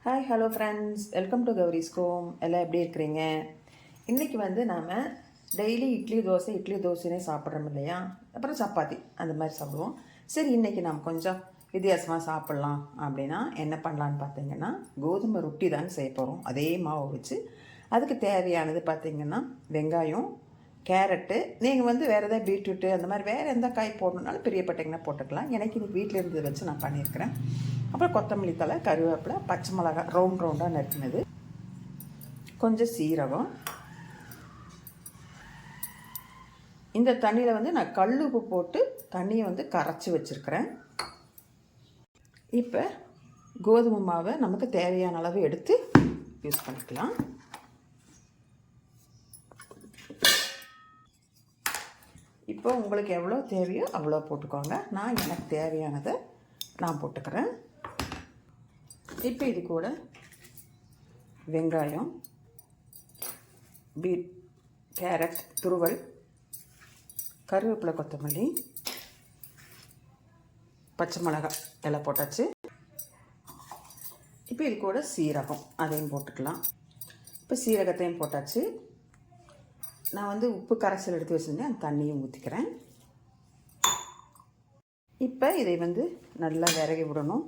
Hi hello friends, welcome to Gowri's home. எல்லாம் எப்படி இருக்கிறீங்க? இன்றைக்கி நாம் டெய்லி இட்லி தோசைனே சாப்பிட்றோம் இல்லையா? அப்புறம் சப்பாத்தி அந்த மாதிரி சாப்பிடுவோம். சரி, இன்றைக்கி நாம் கொஞ்சம் வித்தியாசமாக சாப்பிட்லாம் அப்படின்னா என்ன பண்ணலான்னு பார்த்தீங்கன்னா, கோதுமை ரொட்டி தான் செய்ய போகிறோம். அதே மாவை வச்சு அதுக்கு தேவையானது பார்த்திங்கன்னா வெங்காயம், கேரட்டு, நீங்கள் வேறு எதாவது பீட்ரூட்டு அந்த மாதிரி வேறு எந்த காய் போடணுன்னாலும் பிரியப்பட்டிங்கன்னா போட்டுக்கலாம். எனக்கு இன்றைக்கி வீட்டில் இருந்ததை வச்சு நான் பண்ணியிருக்கிறேன். அப்புறம் கொத்தமல்லி தழை, கருவேப்பிலை, பச்சை மிளகாய் ரவுண்டாக நறுக்கினது, கொஞ்சம் சீரகம். இந்த தண்ணியில் நான் கல் உப்பு போட்டு தண்ணியை கரைச்சி வச்சுருக்கிறேன். இப்போ கோதுமை மாவை நமக்கு தேவையான அளவு எடுத்து யூஸ் பண்ணிக்கலாம். இப்போ உங்களுக்கு எவ்வளோ தேவையோ அவ்வளோ போட்டுக்கோங்க. நான் எனக்கு தேவையானதை நான் போட்டுக்கிறேன். இப்போ இது கூட வெங்காயம், கேரட் துருவல், கருவேப்பிலை, கொத்தமல்லி, பச்சை மிளகாய் எல்லாம் போட்டாச்சு. இப்போ இது கூட சீரகம் அதையும் போட்டுக்கலாம். இப்போ சீரகத்தையும் போட்டாச்சு. நான் உப்பு கரைசல் எடுத்து வச்சுருந்தேன், அந்த தண்ணியும் ஊற்றிக்கிறேன். இப்போ இதை நல்லா விரகி விடணும்.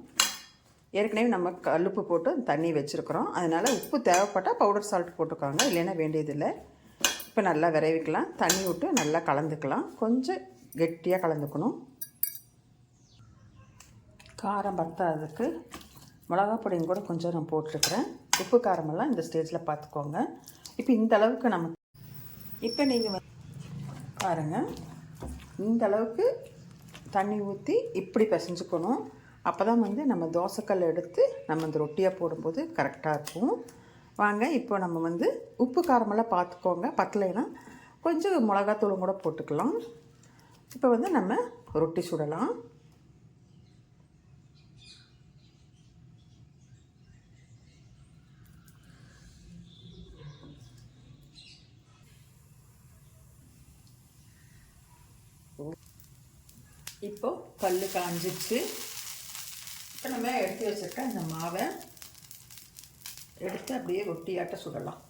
ஏற்கனவே நம்ம கல்லுப்பு போட்டு தண்ணி வச்சுருக்குறோம், அதனால் உப்பு தேவைப்பட்டால் பவுடர் சால்ட் போட்டுக்கோங்க, இல்லைன்னா வேண்டியதில்லை. இப்போ நல்லா விரைவிக்கலாம். தண்ணி விட்டு நல்லா கலந்துக்கலாம். கொஞ்சம் கெட்டியாக கலந்துக்கணும். காரம் பத்தாததுக்கு மிளகா பொடியும் கூட கொஞ்சம் நான் போட்டிருக்கிறேன். உப்பு காரமெல்லாம் இந்த ஸ்டேஜில் பார்த்துக்கோங்க. இப்போ இந்த அளவுக்கு இப்போ நீங்கள் பாருங்கள், இந்த அளவுக்கு தண்ணி ஊற்றி இப்படி பிசைஞ்சுக்கணும். அப்போ தான் நம்ம தோசைக்கல் எடுத்து நம்ம இந்த ரொட்டியாக போடும்போது கரெக்டாக இருக்கும். வாங்க, இப்போ நம்ம உப்பு காரமெல்லாம் பார்த்துக்கோங்க. பத்தலைன்னா கொஞ்சம் மிளகாத்தூளும் கூட போட்டுக்கலாம். இப்போ நம்ம ரொட்டி சுடலாம். இப்போ கல் காஞ்சிச்சு. இப்போ நம்ம எடுத்து வச்சுருக்க இந்த மாவை எடுத்து அப்படியே ரொட்டியாட்ட சுடலாம்.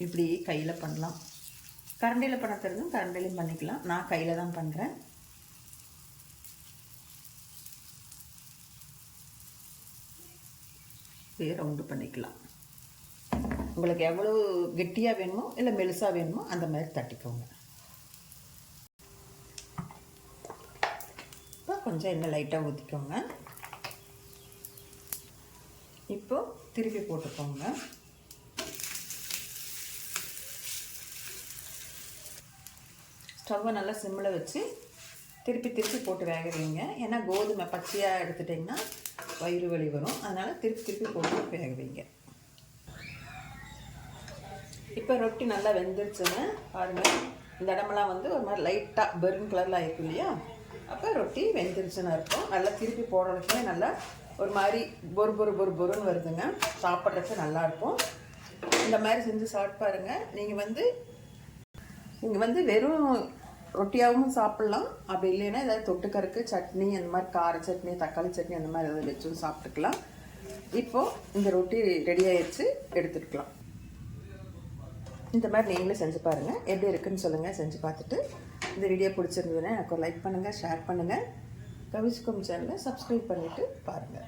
இப்படி கையில் பண்ணலாம். கரண்டியில் பண்ண தெரிஞ்சும் கரண்டிலையும் பண்ணிக்கலாம். நான் கையில் தான் பண்ணுறேன். இப்படியே ரவுண்டு பண்ணிக்கலாம். உங்களுக்கு எவ்வளோ கெட்டியாக வேணுமோ இல்லை மெலிசாக வேணுமோ அந்த மாதிரி தட்டிக்கோங்க. இப்போ கொஞ்சம் எண்ணெய் லைட்டாக ஊற்றிக்கோங்க. இப்போ திருப்பி போட்டுக்கோங்க. ஸ்டவ்வை நல்லா சிம்மில் வச்சு திருப்பி போட்டு வேக வைங்க. ஏன்னா கோதுமை பச்சையாக எடுத்துட்டிங்கன்னா வயிறு வலி வரும். அதனால் திருப்பி போட்டு வேக வைங்க. இப்போ ரொட்டி நல்லா வெந்துருச்சுன்னு பாருங்கள். இந்த இடமெல்லாம் ஒரு மாதிரி லைட்டாக பெருன் கலரில் ஆகிருக்கும் இல்லையா? அப்போ ரொட்டி வெந்துருச்சுன்னு இருக்கும். நல்லா திருப்பி போடுறதுக்குமே நல்லா ஒரு மாதிரி பொறுன்னு வருதுங்க. சாப்பிட்றதுக்கு நல்லாயிருக்கும். இந்த மாதிரி செஞ்சு சாப்பிட்டு பாருங்கள். நீங்கள் வெறும் ரொட்டியாகவும் சாப்பிட்லாம். அப்படி இல்லைன்னா ஏதாவது தொட்டுக்கருக்கு சட்னி, அந்த மாதிரி கார சட்னி, தக்காளி சட்னி அந்த மாதிரி ஏதாவது வச்சும் சாப்பிட்டுக்கலாம். இப்போது இந்த ரொட்டி ரெடி ஆகிடுச்சு, எடுத்துக்கலாம். இந்த மாதிரி நீங்களும் செஞ்சு பாருங்கள். எப்படி இருக்குதுன்னு சொல்லுங்கள். செஞ்சு பார்த்துட்டு இந்த வீடியோ பிடிச்சிருந்ததுன்னா எனக்கு ஒரு லைக் பண்ணுங்கள், ஷேர் பண்ணுங்கள். கௌரிஸ் ஹோம் சேனலை சப்ஸ்கிரைப் பண்ணிவிட்டு பாருங்கள்.